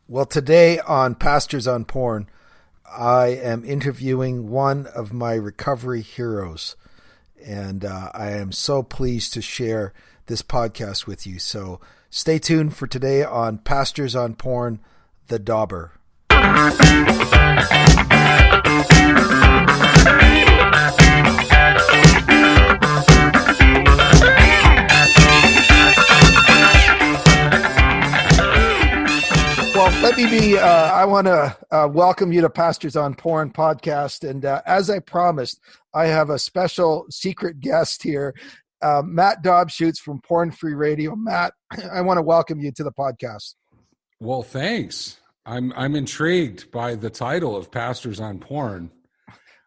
Well, today on Pastors on Porn, I am interviewing one of my recovery heroes, and I am so pleased to share this podcast with you. So stay tuned for today on Pastors on Porn, the Dobber. Well, I want to welcome you to Pastors on Porn podcast. And as I promised, I have a special secret guest here, Matt Dobscheutz from Porn Free Radio. Matt, I want to welcome you to the podcast. Well, thanks. I'm intrigued by the title of Pastors on Porn.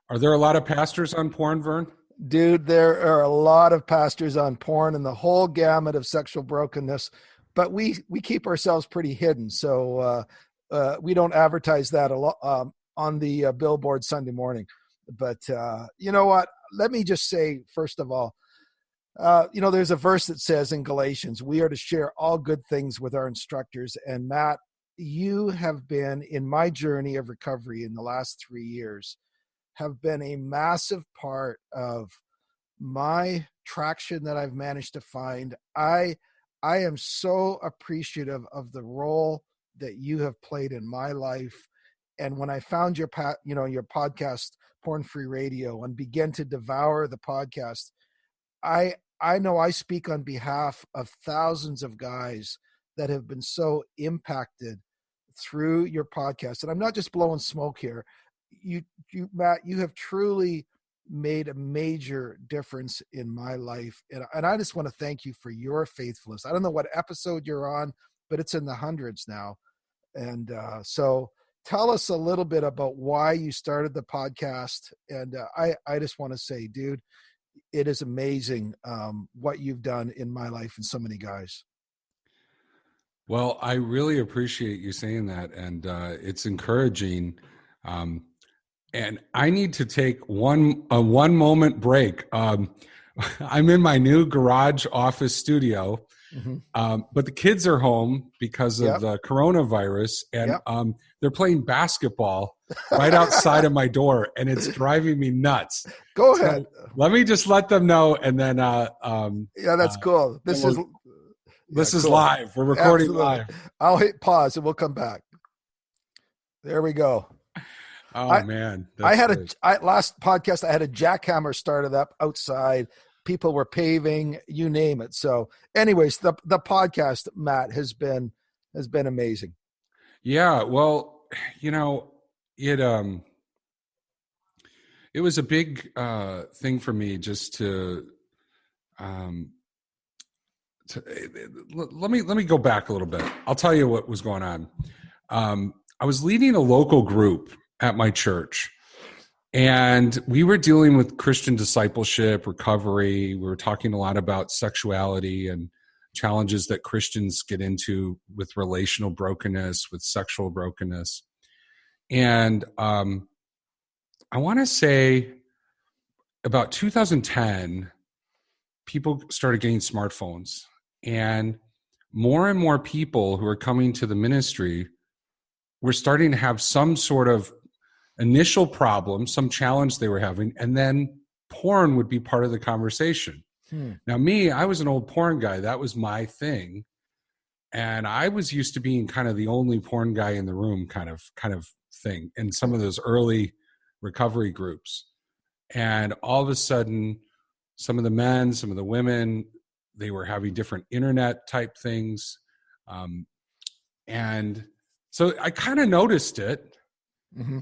Are there a lot of pastors on porn, Vern? Dude, there are a lot of pastors on porn and the whole gamut of sexual brokenness. But we keep ourselves pretty hidden, so we don't advertise that a lot on the billboard Sunday morning. But you know what? Let me just say, first of all, there's a verse that says in Galatians, we are to share all good things with our instructors. And Matt, you have been in my journey of recovery in the last 3 years, have been a massive part of my traction that I've managed to find. I am so appreciative of the role that you have played in my life. And when I found your podcast, Porn Free Radio, and began to devour the podcast, I know I speak on behalf of thousands of guys that have been so impacted through your podcast. And I'm not just blowing smoke here. You Matt, you have truly made a major difference in my life. And I just want to thank you for your faithfulness. I don't know what episode you're on, but it's in the hundreds now. And so tell us a little bit about why you started the podcast. And I just want to say, dude, it is amazing what you've done in my life and so many guys. Well, I really appreciate you saying that. And it's encouraging. And I need to take a one moment break. I'm in my new garage office studio, but the kids are home because of the coronavirus, and they're playing basketball right outside of my door, and it's driving me nuts. Go ahead. Let me just let them know, and then that's cool. This is live. We're recording live. I'll hit pause and we'll come back. There we go. Oh, man. Last podcast, I had a jackhammer started up outside. People were paving, you name it. So anyways, the podcast, Matt, has been amazing. Yeah. Well, it was a big thing for me just to let me go back a little bit. I'll tell you what was going on. I was leading a local group at my church, and we were dealing with Christian discipleship, recovery. We were talking a lot about sexuality and challenges that Christians get into with relational brokenness, with sexual brokenness. And I want to say about 2010, people started getting smartphones, and more people who are coming to the ministry were starting to have some sort of initial problem, some challenge they were having, and then porn would be part of the conversation. Now, I was an old porn guy. That was my thing. And I was used to being kind of the only porn guy in the room kind of thing in some of those early recovery groups. And all of a sudden, some of the men, some of the women, they were having different internet type things. And so I kind of noticed it.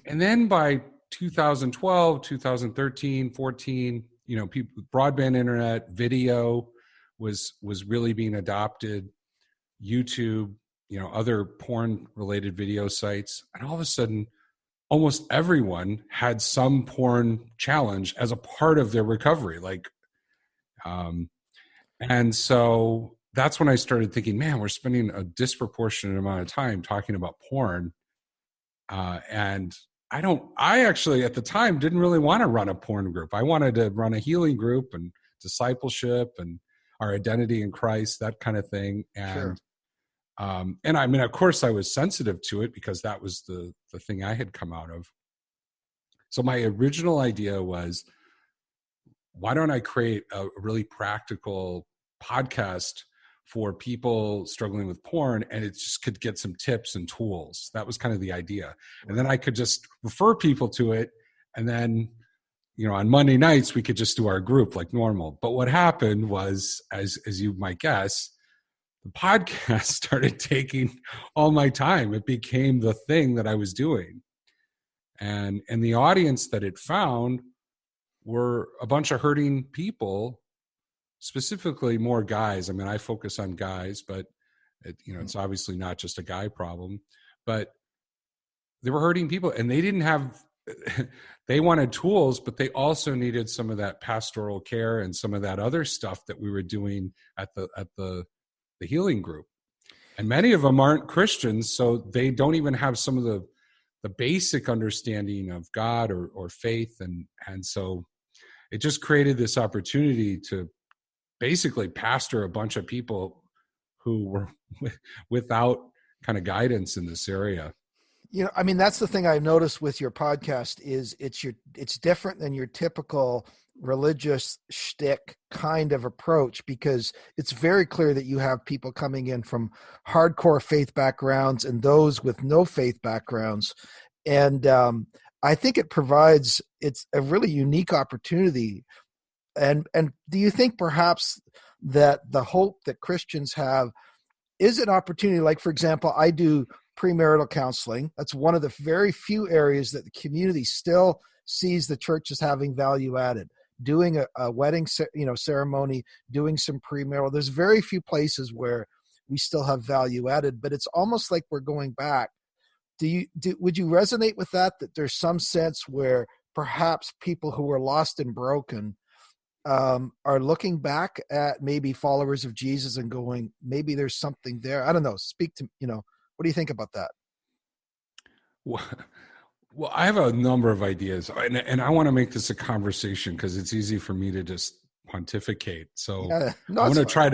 And then by 2012, 2013, 14, people, broadband internet, video was really being adopted, YouTube, other porn related video sites. And all of a sudden, almost everyone had some porn challenge as a part of their recovery. And so that's when I started thinking, man, we're spending a disproportionate amount of time talking about porn. And I actually at the time didn't really want to run a porn group. I wanted to run a healing group and discipleship and our identity in Christ, that kind of thing. And And I mean, of course, I was sensitive to it because that was the thing I had come out of. So my original idea was, why don't I create a really practical podcast for people struggling with porn, and it just could get some tips and tools. That was kind of the idea. And then I could just refer people to it. And then, on Monday nights, we could just do our group like normal. But what happened was, as you might guess, the podcast started taking all my time. It became the thing that I was doing. And the audience that it found were a bunch of hurting people, specifically more guys. I mean, I focus on guys, but it's obviously not just a guy problem, but they were hurting people, and they didn't have, they wanted tools, but they also needed some of that pastoral care and some of that other stuff that we were doing at the healing group. And many of them aren't Christians, so they don't even have some of the basic understanding of God or faith. And so it just created this opportunity to basically pastor a bunch of people who were without kind of guidance in this area. I mean, that's the thing I noticed with your podcast is it's different than your typical religious shtick kind of approach, because it's very clear that you have people coming in from hardcore faith backgrounds and those with no faith backgrounds. And I think it's a really unique opportunity. And do you think perhaps that the hope that Christians have is an opportunity? Like, for example, I do premarital counseling. That's one of the very few areas that the community still sees the church as having value added. Doing a wedding, ceremony, doing some premarital. There's very few places where we still have value added, but it's almost like we're going back. Would you resonate with that there's some sense where perhaps people who are lost and broken are looking back at maybe followers of Jesus and going, maybe there's something there? I don't know. Speak to, what do you think about that? Well, I have a number of ideas, and I want to make this a conversation because it's easy for me to just pontificate. So I'm going to try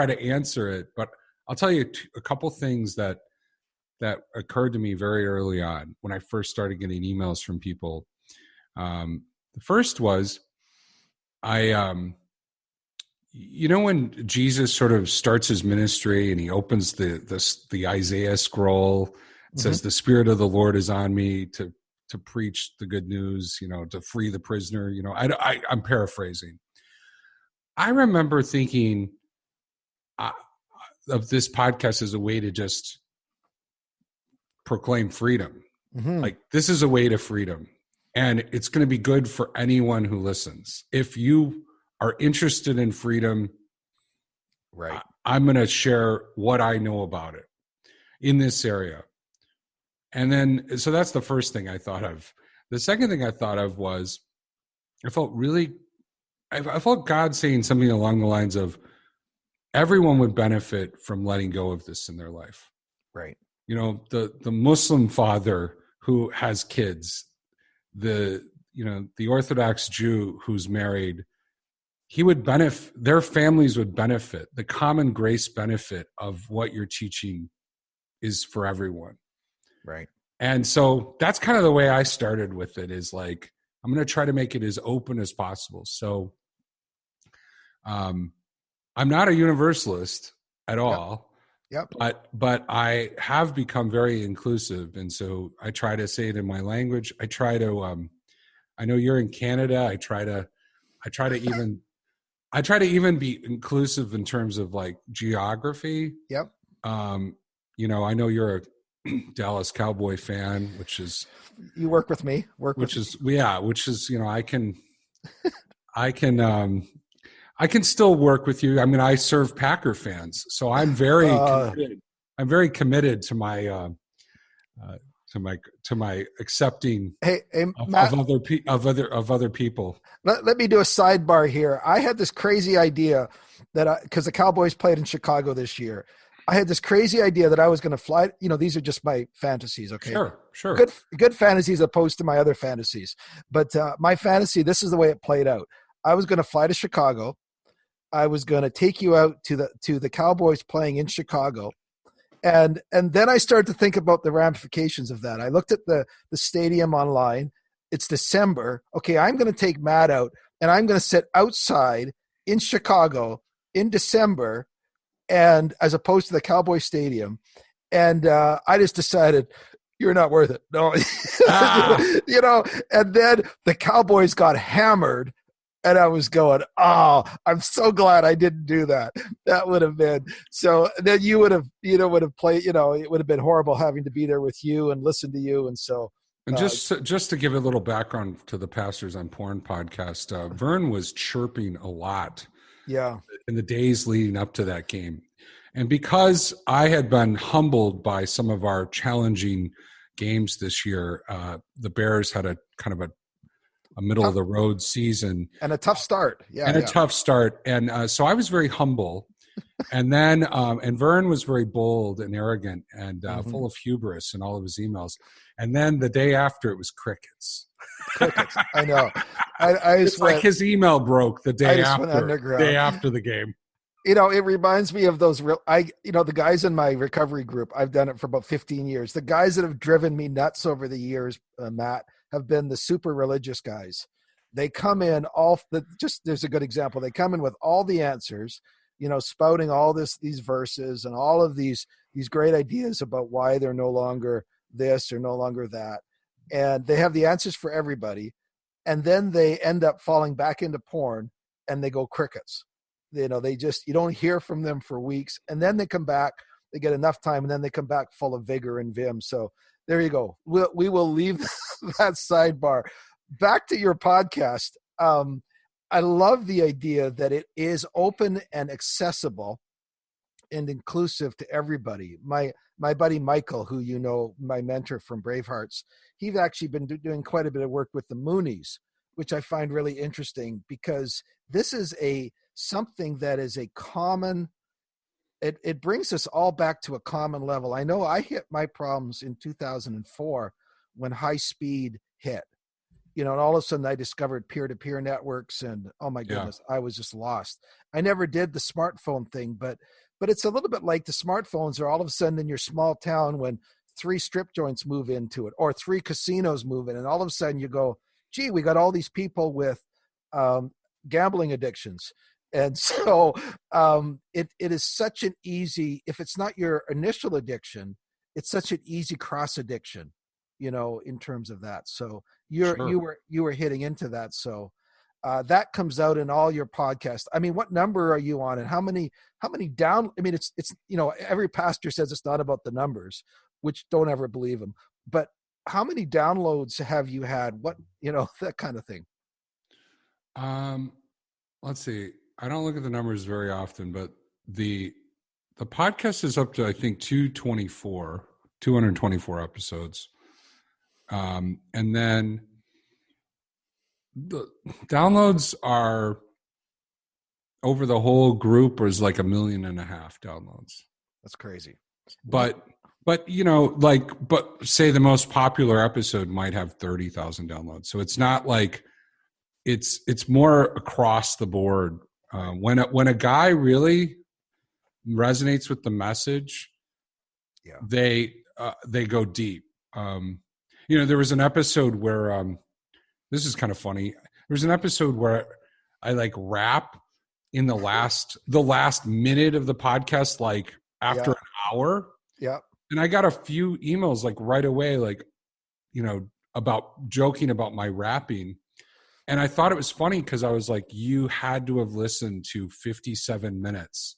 to answer it, but I'll tell you a couple things that occurred to me very early on when I first started getting emails from people. The first was, when Jesus sort of starts his ministry and he opens the Isaiah scroll, it says, "The Spirit of the Lord is on me to preach the good news, to free the prisoner." I'm paraphrasing. I remember thinking of this podcast as a way to just proclaim freedom. Like, this is a way to freedom, and it's going to be good for anyone who listens. If you are interested in freedom, right, I'm going to share what I know about it in this area. And then, so that's the first thing I thought of. The second thing I thought of was, I felt God saying something along the lines of, everyone would benefit from letting go of this in their life. Right. The Muslim father who has kids, the Orthodox Jew who's married, their families would benefit. The common grace benefit of what you're teaching is for everyone. Right. And so that's kind of the way I started with it, is like, I'm going to try to make it as open as possible. So I'm not a universalist at all. Yep. But I have become very inclusive. And so I try to say it in my language. I try to, I know you're in Canada. I try to even be inclusive in terms of like geography. Yep. I know you're a Dallas Cowboy fan, which is, you work with me, I can still work with you. I mean, I serve Packer fans, so I'm very committed. I'm very committed to my accepting Matt, of other people. Let me do a sidebar here. I had this crazy idea that because the Cowboys played in Chicago this year, I had this crazy idea that I was going to fly. These are just my fantasies. Okay. Sure. Good fantasies opposed to my other fantasies. But my fantasy, this is the way it played out. I was going to fly to Chicago. I was going to take you out to the Cowboys playing in Chicago. And then I started to think about the ramifications of that. I looked at the stadium online. It's December. Okay, I'm going to take Matt out, and I'm going to sit outside in Chicago in December, and as opposed to the Cowboy Stadium. And I just decided, you're not worth it. No, and then the Cowboys got hammered. And I was going, oh, I'm so glad I didn't do that. That would have been so. Then you would have played. It would have been horrible having to be there with you and listen to you. And so, and just to give a little background to the Pastors on Porn podcast, Vern was chirping a lot. Yeah, in the days leading up to that game, and because I had been humbled by some of our challenging games this year, the Bears had a kind of a middle of the road season and a tough start. Tough start. And so I was very humble. And then, and Vern was very bold and arrogant and full of hubris in all of his emails. And then the day after, it was crickets. I know. It's like his email broke the day after the game. It reminds me of those the guys in my recovery group. I've done it for about 15 years. The guys that have driven me nuts over the years, Matt, have been the super religious guys. They come in there's a good example. They come in with all the answers, spouting all these verses and all of these great ideas about why they're no longer this or no longer that. And they have the answers for everybody. And then they end up falling back into porn and they go crickets. You don't hear from them for weeks. And then they come back, they get enough time, and then they come back full of vigor and vim. So there you go. We will leave that sidebar. Back to your podcast. I love the idea that it is open and accessible and inclusive to everybody. My buddy Michael, who my mentor from Bravehearts, he's actually been doing quite a bit of work with the Moonies, which I find really interesting because this is something that is a common. It brings us all back to a common level. I know I hit my problems in 2004 when high speed hit, and all of a sudden I discovered peer-to-peer networks and, oh my goodness, I was just lost. I never did the smartphone thing, but it's a little bit like the smartphones are all of a sudden in your small town when 3 strip joints move into it or 3 casinos move in. And all of a sudden you go, gee, we got all these people with gambling addictions. And so it is such an easy, if it's not your initial addiction, it's such an easy cross addiction, in terms of that. So you were hitting into that. So that comes out in all your podcasts. I mean, what number are you on and how many down? I mean, it's every pastor says it's not about the numbers, which don't ever believe them, but how many downloads have you had? What, that kind of thing. Let's see. I don't look at the numbers very often, but the podcast is up to, I think, 224 episodes. And then the downloads are over the whole group is like 1.5 million downloads. That's crazy. But say the most popular episode might have 30,000 downloads. So it's not like it's more across the board. When a guy really resonates with the message, they go deep. There was an episode where this is kind of funny. There was an episode where I rap in the last minute of the podcast, after an hour. Yeah. And I got a few emails right away, about joking about my rapping. And I thought it was funny because I was like, you had to have listened to 57 minutes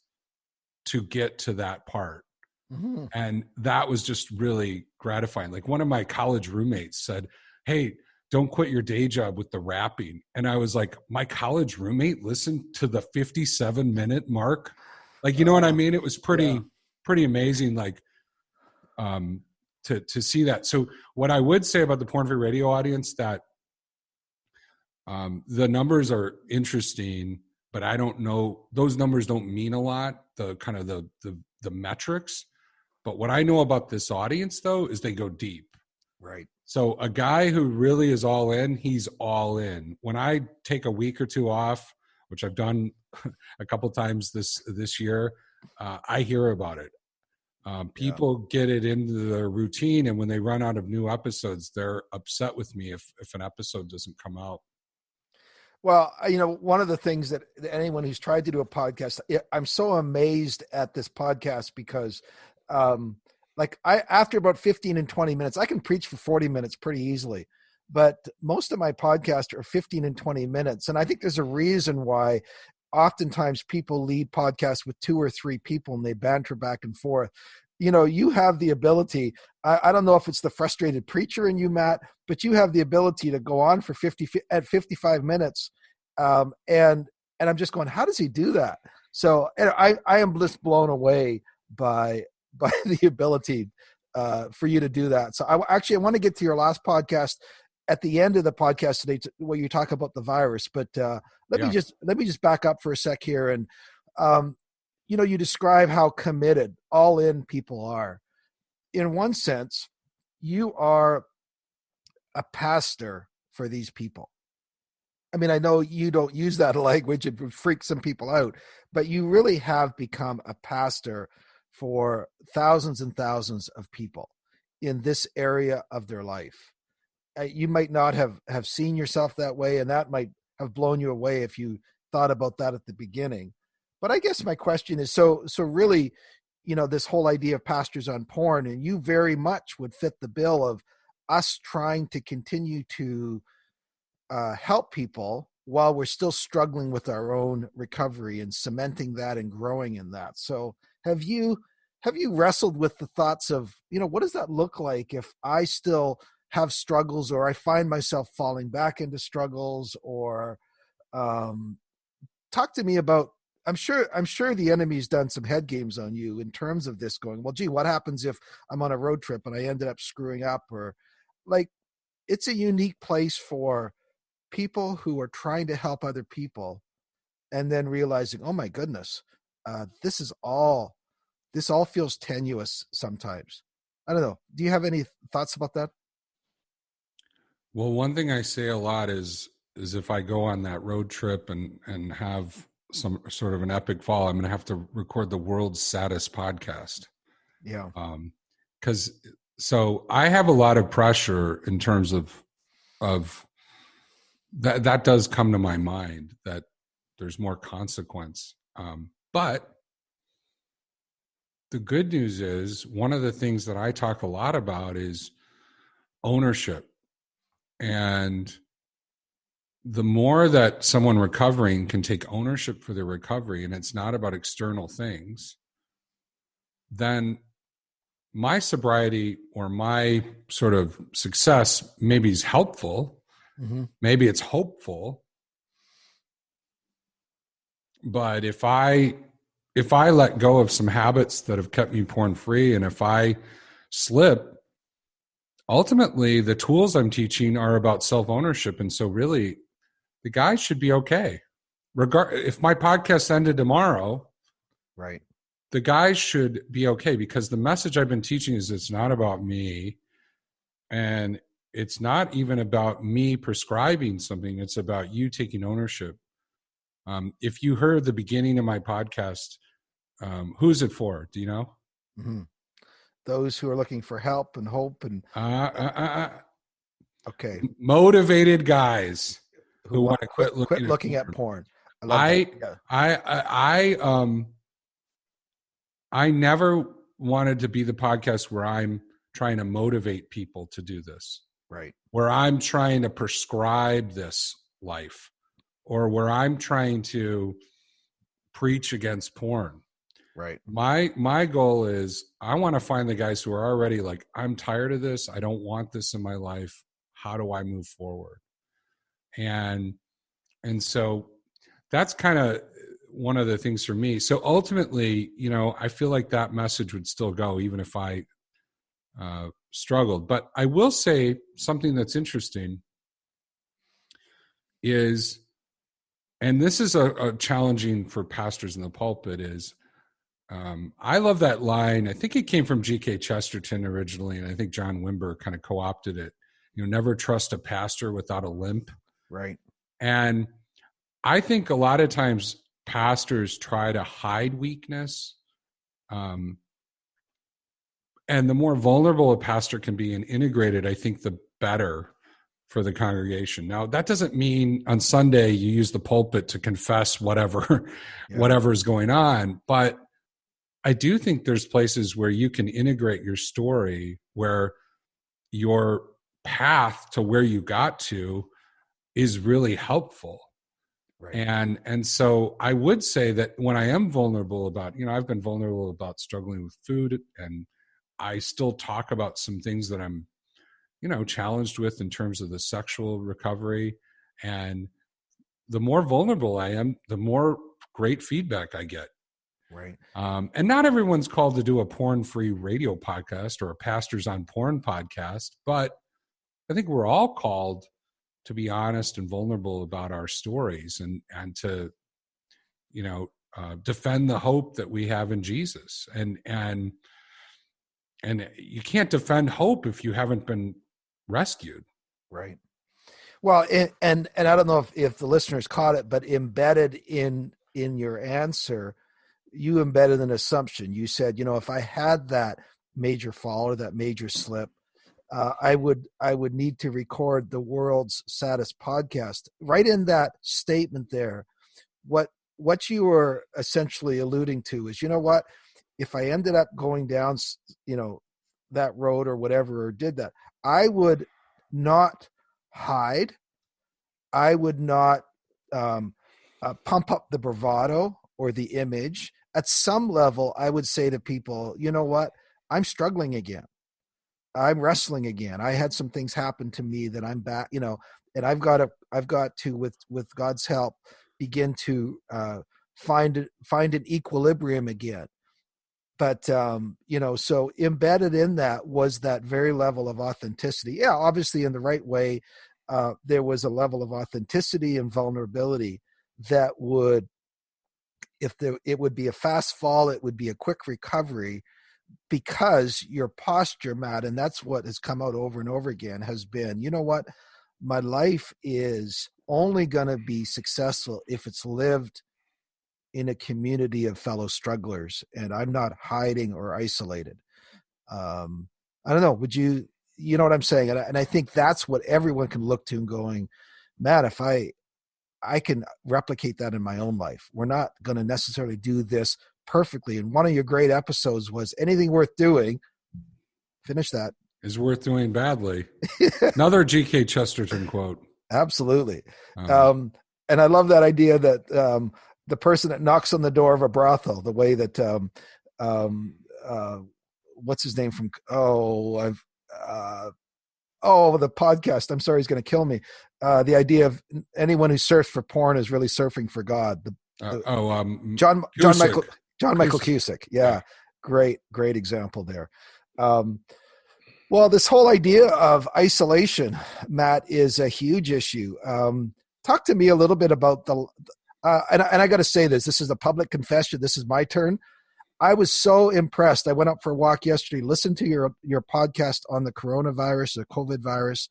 to get to that part. Mm-hmm. And that was just really gratifying. One of my college roommates said, hey, don't quit your day job with the rapping. And I was like, my college roommate listened to the 57-minute mark. You know what I mean? It was pretty amazing, to see that. So what I would say about the Porn Free Radio audience, that the numbers are interesting, but I don't know, those numbers don't mean a lot, the kind of the metrics. But what I know about this audience, though, is they go deep. Right. So a guy who really is all in, he's all in. When I take a week or two off, which I've done a couple times this year, I hear about it. People get it into their routine, and when they run out of new episodes, they're upset with me if an episode doesn't come out. Well, one of the things that anyone who's tried to do a podcast, I'm so amazed at this podcast because, after about 15 and 20 minutes, I can preach for 40 minutes pretty easily, but most of my podcasts are 15 and 20 minutes. And I think there's a reason why oftentimes people lead podcasts with 2 or 3 people and they banter back and forth. You have the ability, I don't know if it's the frustrated preacher in you, Matt, but you have the ability to go on for 55 minutes. And I'm just going, how does he do that? So I am just blown away by the ability for you to do that. So I want to get to your last podcast at the end of the podcast today, where you talk about the virus, but let me just back up for a sec here. And, you describe how committed all in people are. In one sense, you are a pastor for these people. I mean, I know you don't use that language, it would freak some people out, but you really have become a pastor for thousands and thousands of people in this area of their life. You might not have seen yourself that way, and that might have blown you away if you thought about that at the beginning. But I guess my question is, so really, this whole idea of pastors on porn, and you very much would fit the bill of us trying to continue to help people while we're still struggling with our own recovery and cementing that and growing in that. So have you wrestled with the thoughts of, what does that look like if I still have struggles, or I find myself falling back into struggles, or talk to me about, I'm sure the enemy's done some head games on you in terms of this, going, well, gee, what happens if I'm on a road trip and I ended up screwing up? Or it's a unique place for people who are trying to help other people and then realizing, oh my goodness, this all feels tenuous sometimes. I don't know. Do you have any thoughts about that? Well, one thing I say a lot is if I go on that road trip and have some sort of an epic fall, I'm going to have to record the world's saddest podcast. Yeah. So I have a lot of pressure in terms of that does come to my mind, that there's more consequence. But the good news is, one of the things that I talk a lot about is ownership. And the more that someone recovering can take ownership for their recovery, and it's not about external things, then my sobriety or my sort of success maybe is helpful. Mm-hmm. Maybe it's hopeful. But if I let go of some habits that have kept me porn free, and if I slip, ultimately the tools I'm teaching are about self-ownership. And so really the guys should be okay. If my podcast ended tomorrow, right, the guys should be okay, because the message I've been teaching is it's not about me, and it's not even about me prescribing something. It's about you taking ownership. If you heard the beginning of my podcast, who's it for? Do you know? Mm-hmm. Those who are looking for help and hope and okay, motivated guys who want to quit looking at porn. I never wanted to be the podcast where I'm trying to motivate people to do this, right? Where I'm trying to prescribe this life, or where I'm trying to preach against porn. Right. My goal is, I want to find the guys who are already like, I'm tired of this. I don't want this in my life. How do I move forward? And so that's kind of one of the things for me. So ultimately, I feel like that message would still go, even if I struggled. But I will say something that's interesting is, and this is a challenging for pastors in the pulpit, is I love that line. I think it came from G.K. Chesterton originally, and I think John Wimber kind of co-opted it. Never trust a pastor without a limp. Right. And I think a lot of times pastors try to hide weakness. And the more vulnerable a pastor can be and integrated, I think the better for the congregation. Now, that doesn't mean on Sunday you use the pulpit to confess whatever is going on, but I do think there's places where you can integrate your story, where your path to where you got to is really helpful. Right. And so I would say that when I am vulnerable about, I've been vulnerable about struggling with food, and I still talk about some things that I'm, challenged with in terms of the sexual recovery. And the more vulnerable I am, the more great feedback I get. Right. And not everyone's called to do a porn-free radio podcast or a Pastors on Porn podcast, but I think we're all called to be honest and vulnerable about our stories and to, defend the hope that we have in Jesus. And you can't defend hope if you haven't been rescued. Right. Well, and I don't know if the listeners caught it, but embedded in your answer, you embedded an assumption. You said, if I had that major fall or that major slip, I would need to record the world's saddest podcast. Right in that statement there, what you were essentially alluding to is, if I ended up going down, that road or whatever, or did that, I would not hide. I would not pump up the bravado or the image. At some level, I would say to people, you know what? I'm struggling again. I'm wrestling again. I had some things happen to me that I'm back, and I've got to, with God's help, begin to find an equilibrium again. But, so embedded in that was that very level of authenticity. Yeah, obviously in the right way, there was a level of authenticity and vulnerability that would, it would be a fast fall, it would be a quick recovery, because your posture, Matt, and that's what has come out over and over again, has been, you know what, my life is only going to be successful if it's lived in a community of fellow strugglers, and I'm not hiding or isolated. I don't know. Would you know what I'm saying? And I think that's what everyone can look to and going, Matt, if I can replicate that in my own life. We're not going to necessarily do this perfectly. And one of your great episodes was anything worth doing. Finish that. Is worth doing badly. Another G.K. Chesterton quote. Absolutely. And I love that idea that the person that knocks on the door of a brothel, the way that, what's his name from, the podcast, I'm sorry, he's going to kill me. The idea of anyone who surfs for porn is really surfing for God. John Michael Cusick. Yeah. Great example there. Well, this whole idea of isolation, Matt, is a huge issue. Talk to me a little bit about and I got to say this is a public confession. This is my turn. I was so impressed. I went up for a walk yesterday, listened to your podcast on the coronavirus, the COVID virus.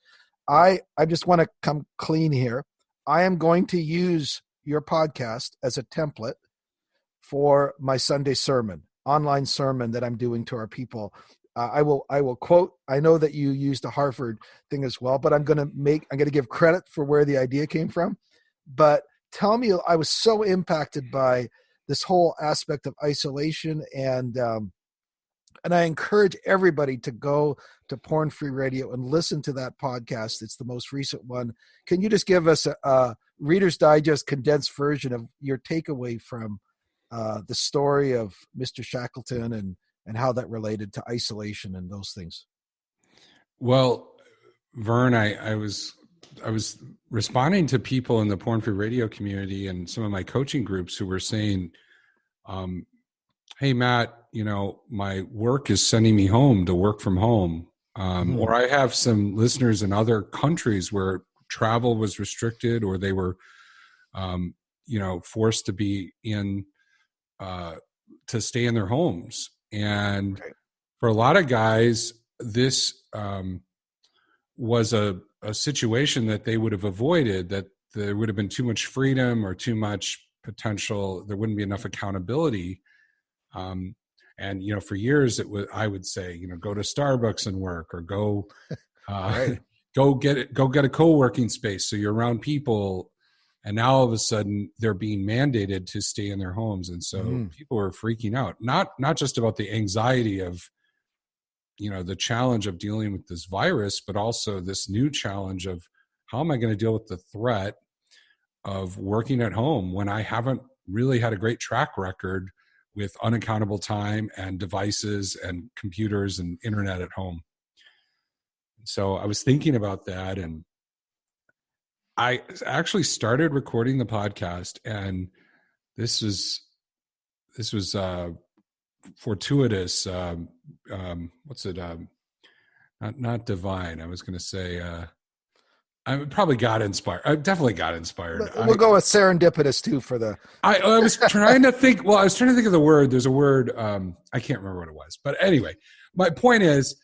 I just want to come clean here. I am going to use your podcast as a template for my Sunday sermon, online sermon that I'm doing to our people. I will quote, I know that you used a Harvard thing as well, but I'm going to give credit for where the idea came from. But tell me, I was so impacted by this whole aspect of isolation, and I encourage everybody to go to Porn Free Radio and listen to that podcast. It's the most recent one. Can you just give us a Reader's Digest condensed version of your takeaway from the story of Mr. Shackleton and how that related to isolation and those things? Well, Vern, I was responding to people in the Porn Free Radio community and some of my coaching groups who were saying, hey, Matt, my work is sending me home to work from home. Or I have some listeners in other countries where travel was restricted, or they were, forced to be to stay in their homes. And for a lot of guys, this was a situation that they would have avoided, that there would have been too much freedom or too much potential. There wouldn't be enough accountability. And And, for years I would say, go to Starbucks and work, or go, Right. go get a co-working space so you're around people. And now all of a sudden they're being mandated to stay in their homes. And so people are freaking out, not just about the anxiety of, the challenge of dealing with this virus, but also this new challenge of how am I going to deal with the threat of working at home when I haven't really had a great track record with unaccountable time and devices and computers and internet at home. So I was thinking about that, and I actually started recording the podcast, and this was fortuitous. What's it? Not divine. I was going to say, I probably got inspired. I definitely got inspired. We'll go with serendipitous too for the. I was trying to think. Well, I was trying to think of the word. There's a word. I can't remember what it was. But anyway, my point is,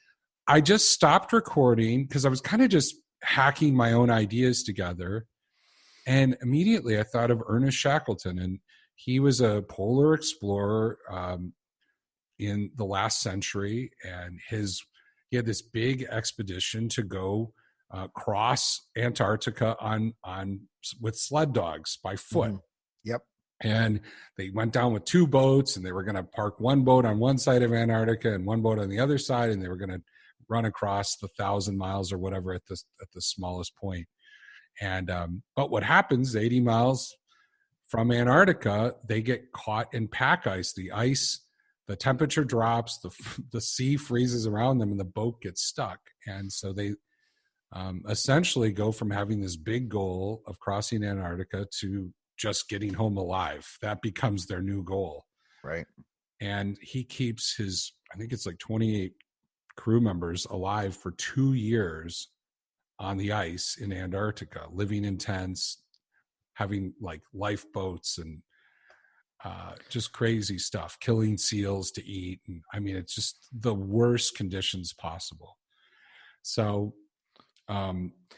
I just stopped recording because I was kind of just hacking my own ideas together, and immediately I thought of Ernest Shackleton, and he was a polar explorer in the last century, and he had this big expedition to go cross Antarctica on with sled dogs by foot. Yep. And they went down with 2 boats, and they were going to park one boat on one side of Antarctica and one boat on the other side, and they were going to run across the 1,000 miles or whatever at the smallest point. And but what happens 80 miles from Antarctica, they get caught in pack ice. The temperature drops, the sea freezes around them, and the boat gets stuck. And so they essentially go from having this big goal of crossing Antarctica to just getting home alive. That becomes their new goal. Right. And he keeps I think it's like 28 crew members alive for 2 years on the ice in Antarctica, living in tents, having like lifeboats and just crazy stuff, killing seals to eat. And I mean, it's just the worst conditions possible. So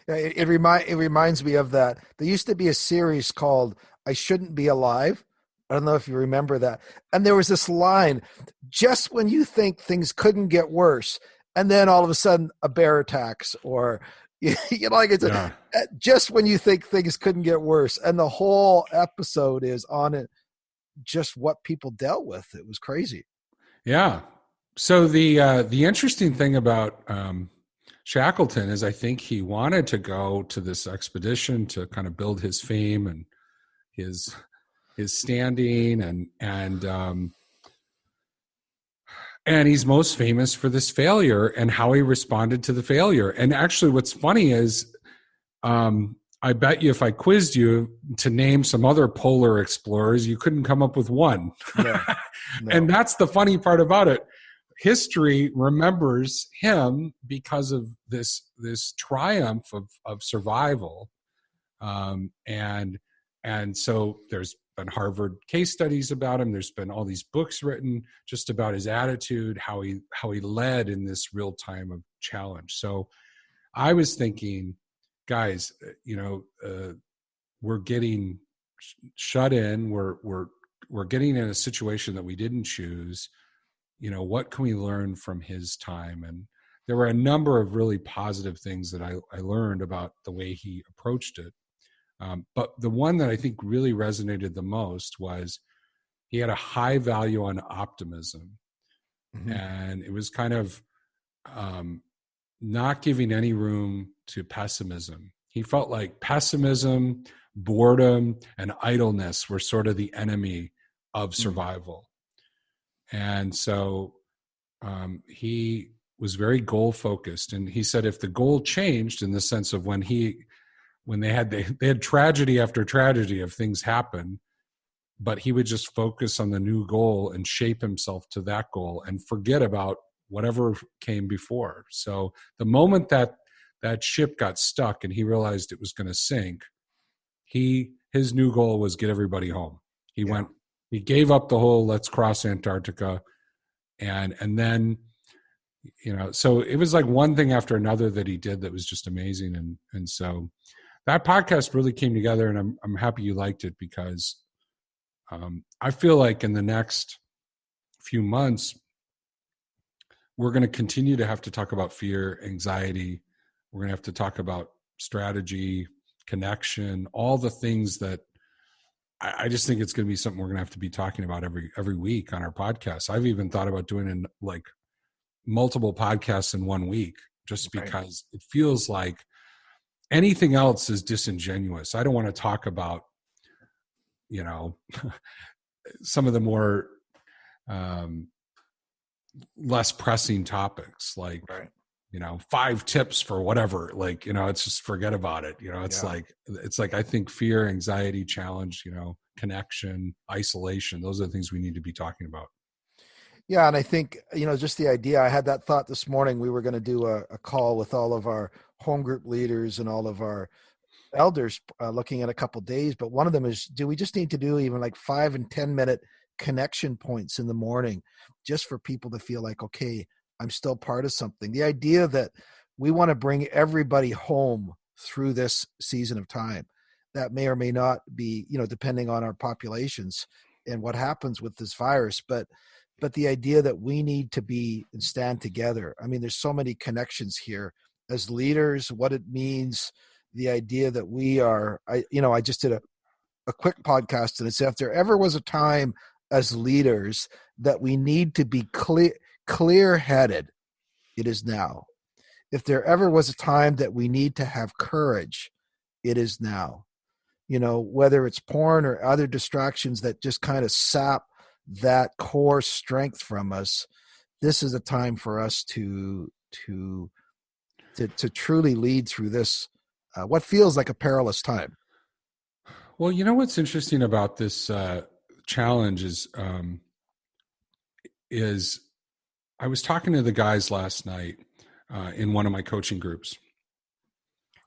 it reminds me of that. There used to be a series called I Shouldn't Be Alive. I don't know if you remember that. And there was this line, just when you think things couldn't get worse, and then all of a sudden a bear attacks, or just when you think things couldn't get worse. And the whole episode is on it, just what people dealt with. It was crazy. Yeah. So the interesting thing about Shackleton is I think he wanted to go to this expedition to kind of build his fame and his standing, and he's most famous for this failure and how he responded to the failure. And actually what's funny is I bet you if I quizzed you to name some other polar explorers, you couldn't come up with one. No. And that's the funny part about it. History remembers him because of this triumph of survival. And so there's been Harvard case studies about him. There's been all these books written just about his attitude, how he led in this real time of challenge. So I was thinking, guys, we're getting shut in. We're getting in a situation that we didn't choose. What can we learn from his time? And there were a number of really positive things that I learned about the way he approached it. But the one that I think really resonated the most was he had a high value on optimism. Mm-hmm. And it was kind of not giving any room to pessimism. He felt like pessimism, boredom, and idleness were sort of the enemy of survival. Mm-hmm. And so he was very goal focused. And he said if the goal changed in the sense of when they had tragedy after tragedy of things happen, but he would just focus on the new goal and shape himself to that goal and forget about whatever came before. So the moment that ship got stuck and he realized it was going to sink, his new goal was get everybody home. He gave up the whole let's cross Antarctica, and then so it was like one thing after another that he did that was just amazing. And so that podcast really came together, and I'm happy you liked it because I feel like in the next few months we're going to continue to have to talk about fear, anxiety. We're going to have to talk about strategy, connection, all the things that I just think it's going to be something we're going to have to be talking about every week on our podcast. I've even thought about doing like multiple podcasts in 1 week, just because it feels like anything else is disingenuous. I don't want to talk about, some of the more less pressing topics, like 5 tips for whatever, like, it's just forget about it. It's like I think fear, anxiety, challenge, connection, isolation, those are the things we need to be talking about. Yeah. And I think, just the idea, I had that thought this morning. We were going to do a call with all of our home group leaders and all of our elders, looking at a couple of days, but one of them is, do we just need to do even like 5 and 10 minute connection points in the morning, just for people to feel like, okay, I'm still part of something. The idea that we want to bring everybody home through this season of time, that may or may not be, depending on our populations and what happens with this virus, but the idea that we need to be and stand together. I mean, there's so many connections here as leaders, what it means, the idea that we are, I just did a quick podcast, and it's, if there ever was a time as leaders that we need to be clear-headed, it is now. If there ever was a time that we need to have courage, it is now. Whether it's porn or other distractions that just kind of sap that core strength from us, this is a time for us to truly lead through this, what feels like a perilous time. Well, what's interesting about this challenge is I was talking to the guys last night in one of my coaching groups,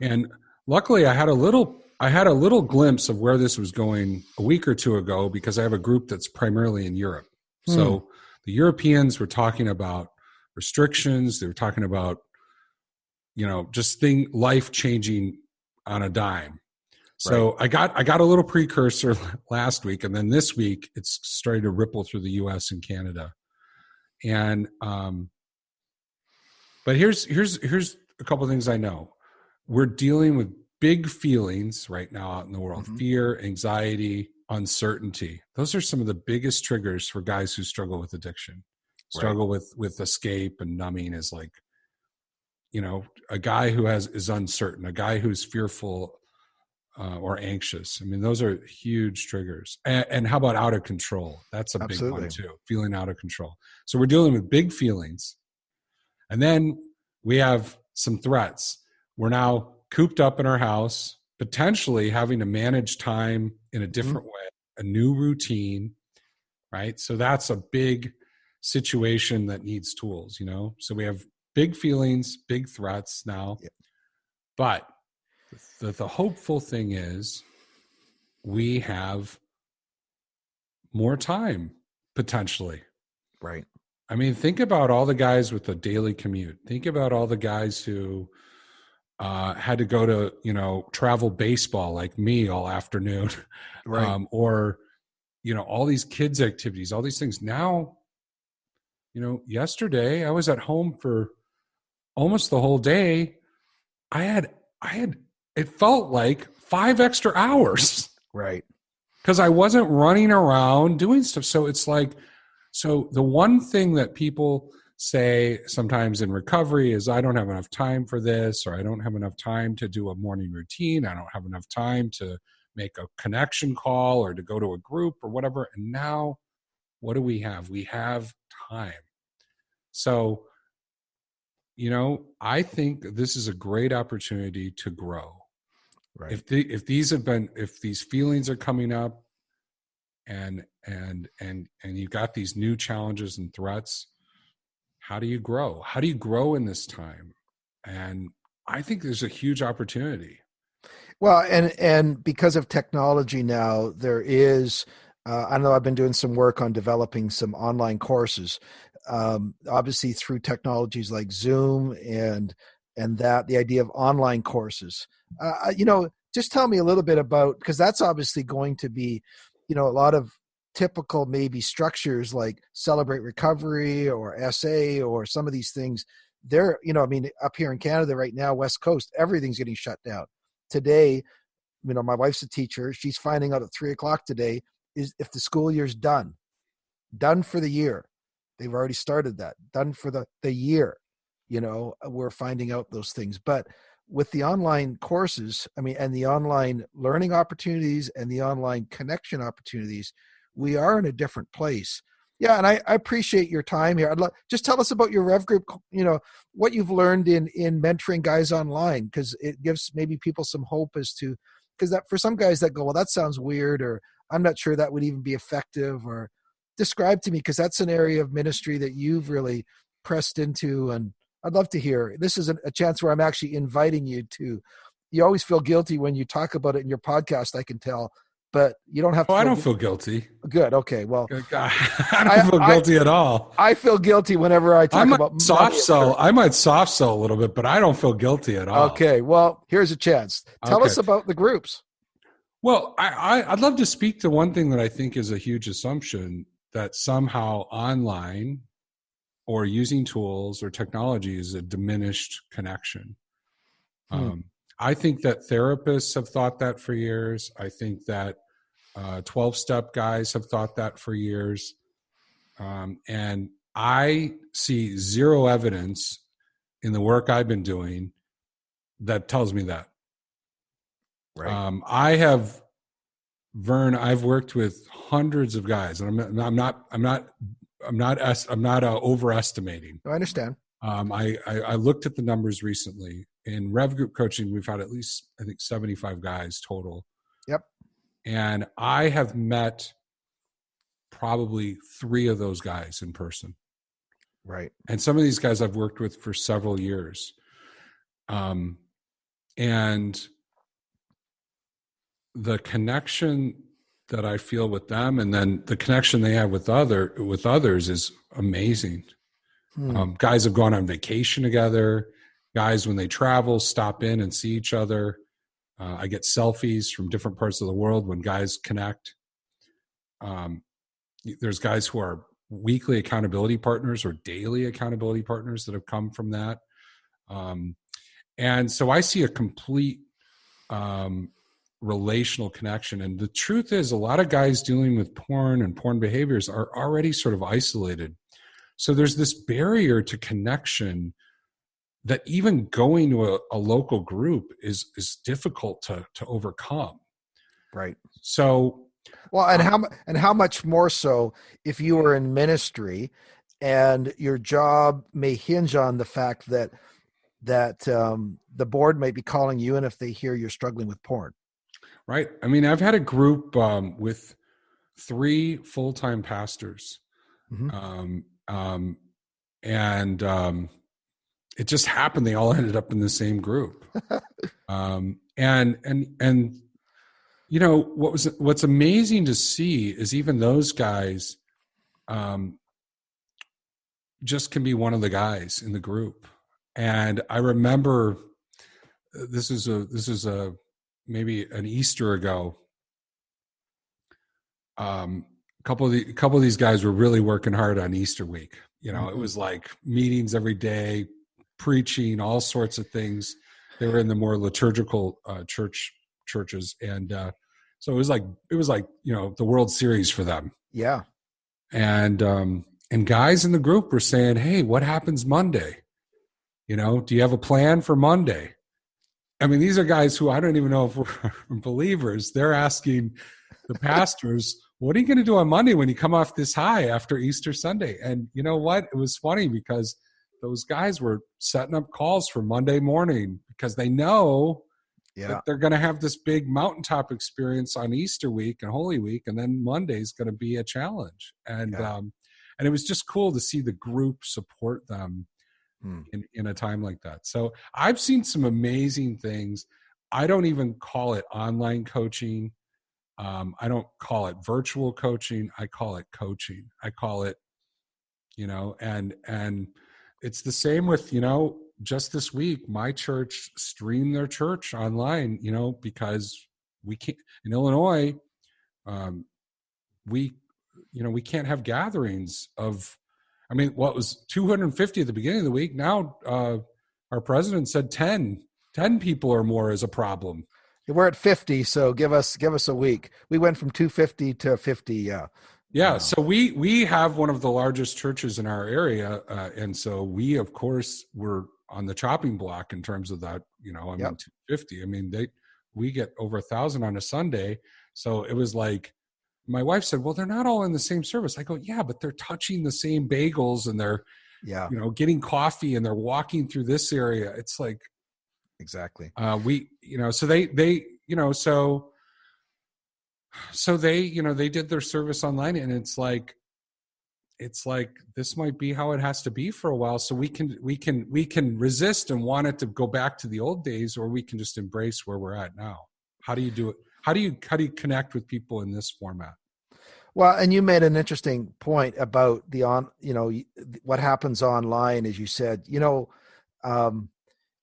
and luckily I had a little glimpse of where this was going a week or two ago, because I have a group that's primarily in Europe. So the Europeans were talking about restrictions. They were talking about, just life changing on a dime. So I got a little precursor last week, and then this week it's starting to ripple through the U.S. and Canada. And but here's a couple of things I know. We're dealing with big feelings right now out in the world: fear, anxiety, uncertainty. Those are some of the biggest triggers for guys who struggle with addiction, struggle with escape and numbing. Is like, a guy who is uncertain, a guy who's fearful or anxious. I mean, those are huge triggers. And how about out of control? That's a big one too, feeling out of control. So we're dealing with big feelings. And then we have some threats. We're now cooped up in our house, potentially having to manage time in a different way, a new routine, right? So that's a big situation that needs tools, So we have big feelings, big threats now. Yeah. But the hopeful thing is we have more time, potentially. Right. I mean, think about all the guys with a daily commute. Think about all the guys who had to go to, travel baseball like me all afternoon. Right. Or, all these kids' activities, all these things. Now, yesterday I was at home for almost the whole day. I had it felt like 5 extra hours. Right. Because I wasn't running around doing stuff. So it's like, the one thing that people say sometimes in recovery is, I don't have enough time for this, or I don't have enough time to do a morning routine. I don't have enough time to make a connection call or to go to a group or whatever. And now what do we have? We have time. So, I think this is a great opportunity to grow. Right. If these feelings are coming up and you've got these new challenges and threats, how do you grow? How do you grow in this time? And I think there's a huge opportunity. Well, and because of technology now, there is, I know I've been doing some work on developing some online courses, obviously through technologies like Zoom and that the idea of online courses. Just tell me a little bit about, because that's obviously going to be, a lot of typical maybe structures like Celebrate Recovery or SA or some of these things, they're, up here in Canada right now, West Coast, everything's getting shut down. Today, my wife's a teacher. She's finding out at 3:00 today is if the school year's done for the year. They've already started that, done for the year. We're finding out those things. But with the online courses, and the online learning opportunities and the online connection opportunities, we are in a different place. Yeah, and I appreciate your time here. Just tell us about your Rev Group, what you've learned in mentoring guys online, because it gives maybe people some hope as to, because that for some guys that go, well, that sounds weird, or I'm not sure that would even be effective, or describe to me, because that's an area of ministry that you've really pressed into, and I'd love to hear. This is a chance where I'm actually inviting you to. You always feel guilty when you talk about it in your podcast, I can tell, but you don't have to. I don't feel guilty. Good. Okay. Well, I don't feel guilty at all. I feel guilty whenever I talk about soft sell. I might soft sell a little bit, but I don't feel guilty at all. Okay. Well, here's a chance. Tell us about the groups. Well, I'd love to speak to one thing that I think is a huge assumption, that somehow online or using tools or technology is a diminished connection. I think that therapists have thought that for years. I think that 12-step guys have thought that for years. And I see zero evidence in the work I've been doing that tells me that. Right. Vern, I've worked with hundreds of guys, and I'm not overestimating. I understand. I looked at the numbers recently. In Rev Group coaching, we've had at least, I think, 75 guys total. Yep. And I have met probably 3 of those guys in person. Right. And some of these guys I've worked with for several years. And the connection that I feel with them, and then the connection they have with others is amazing. Guys have gone on vacation together. Guys, when they travel, stop in and see each other. I get selfies from different parts of the world when guys connect. There's guys who are weekly accountability partners or daily accountability partners that have come from that. And so I see a complete relational connection. And the truth is, a lot of guys dealing with porn and porn behaviors are already sort of isolated. So there's this barrier to connection that even going to a local group is difficult to overcome. Right. So, well, and how much more so if you were in ministry and your job may hinge on the fact that the board may be calling you in if they hear you're struggling with porn. Right. I mean, I've had a group with 3 full-time pastors. And it just happened they all ended up in the same group. And you know, what's amazing to see is even those guys just can be one of the guys in the group. And I remember this is maybe an Easter ago. A couple of these guys were really working hard on Easter week. You know, it was like meetings every day, preaching, all sorts of things. They were in the more liturgical churches, and so it was like you know, the World Series for them. Yeah. And guys in the group were saying, "Hey, what happens Monday? You know, do you have a plan for Monday?" I mean, these are guys who I don't even know if we're believers. They're asking the pastors, "What are you going to do on Monday when you come off this high after Easter Sunday?" And you know what? It was funny because those guys were setting up calls for Monday morning because they know that they're going to have this big mountaintop experience on Easter week and Holy Week, and then Monday's going to be a challenge. And and it was just cool to see the group support them in a time like that. So I've seen some amazing things. I don't even call it online coaching. I don't call it virtual coaching. I call it coaching. I call it, you know, and it's the same with, you know, just this week, my church streamed their church online, you know, because we can't, in Illinois, we we can't have gatherings of, what was 250 at the beginning of the week. Now our president said 10 people or more is a problem. We're at 50, so give us a week. We went from 250 to 50. Yeah. So we have one of the largest churches in our area. And so we, of course, were on the chopping block in terms of that, 250. We get over 1,000 on a Sunday. So it was like, my wife said, well, they're not all in the same service. I go, yeah, but they're touching the same bagels and they're, getting coffee and they're walking through this area. It's like, exactly. So they did their service online, and it's like this might be how it has to be for a while. So we can resist and want it to go back to the old days, or we can just embrace where we're at now. How do you do it? How do you connect with people in this format? Well, and you made an interesting point about what happens online, as you said. I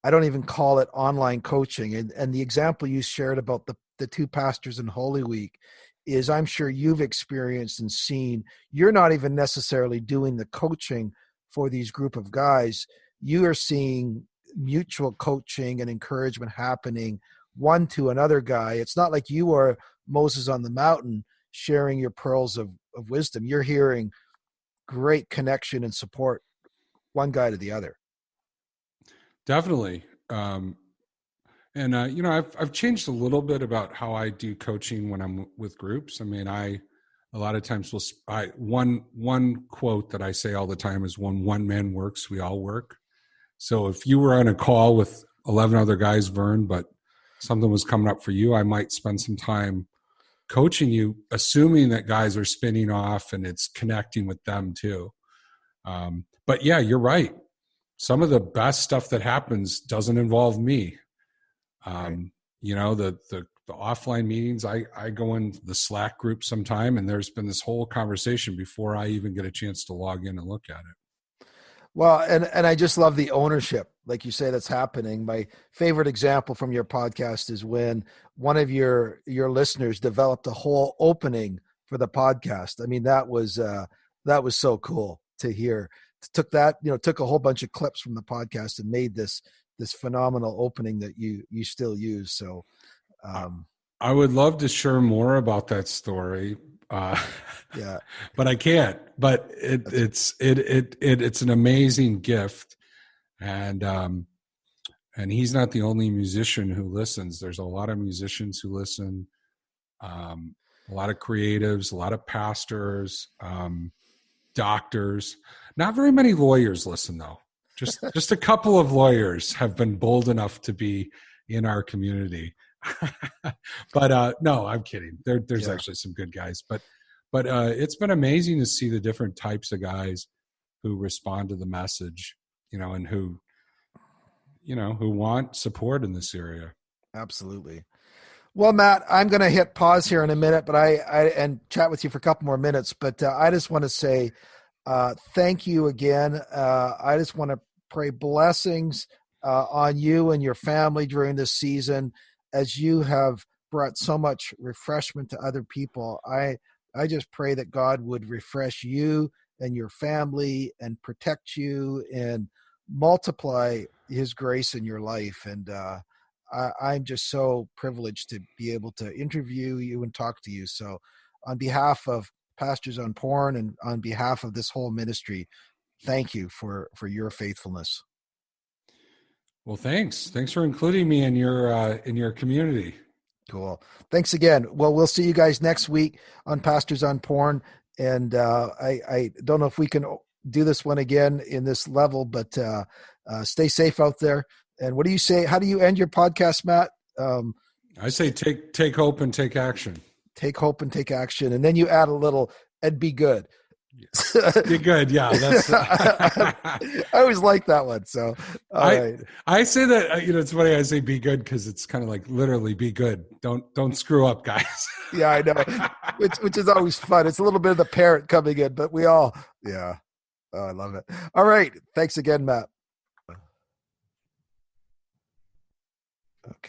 don't even call it online coaching. And the example you shared about the two pastors in Holy Week is, I'm sure you've experienced and seen. You're not even necessarily doing the coaching for these group of guys. You are seeing mutual coaching and encouragement happening one to another guy. It's not like you are Moses on the mountain sharing your pearls of wisdom. You're hearing great connection and support one guy to the other. Definitely. I've changed a little bit about how I do coaching when I'm with groups. A lot of times one quote that I say all the time is, when one man works, we all work. So if you were on a call with 11 other guys, Vern, but something was coming up for you, I might spend some time coaching you, assuming that guys are spinning off and it's connecting with them too. But yeah, you're right. Some of the best stuff that happens doesn't involve me. Right. The offline meetings, I go in the Slack group sometime, and there's been this whole conversation before I even get a chance to log in and look at it. Well, and I just love the ownership, like you say, that's happening. My favorite example from your podcast is when one of your listeners developed a whole opening for the podcast. That was so cool to hear. Took a whole bunch of clips from the podcast and made this phenomenal opening that you still use. So I would love to share more about that story. Yeah, but I can't. But it's an amazing gift, and he's not the only musician who listens. There's a lot of musicians who listen, a lot of creatives, a lot of pastors, doctors. Not very many lawyers listen, though. Just a couple of lawyers have been bold enough to be in our community. But no, I'm kidding. There's actually some good guys, but it's been amazing to see the different types of guys who respond to the message, and who want support in this area. Absolutely. Well, Matt, I'm going to hit pause here in a minute, but and chat with you for a couple more minutes. But I just want to say thank you again. I just want to pray blessings on you and your family during this season, as you have brought so much refreshment to other people. I just pray that God would refresh you and your family and protect you and multiply his grace in your life. And I'm just so privileged to be able to interview you and talk to you. So on behalf of Pastors on Porn and on behalf of this whole ministry, thank you for your faithfulness. Well, thanks for including me in your community. Cool. Thanks again. Well, we'll see you guys next week on Pastors on Porn. And I don't know if we can do this one again in this level, but stay safe out there. And what do you say? How do you end your podcast, Matt? I say take hope and take action. Take hope and take action. And then you add a little, and be good. Be good. Yeah. That's I always like that one. So right. I say that, it's funny. I say be good, cause it's kind of like literally be good. Don't screw up, guys. Yeah, I know. Which is always fun. It's a little bit of the parent coming in, but we all, yeah. Oh, I love it. All right. Thanks again, Matt. Okay.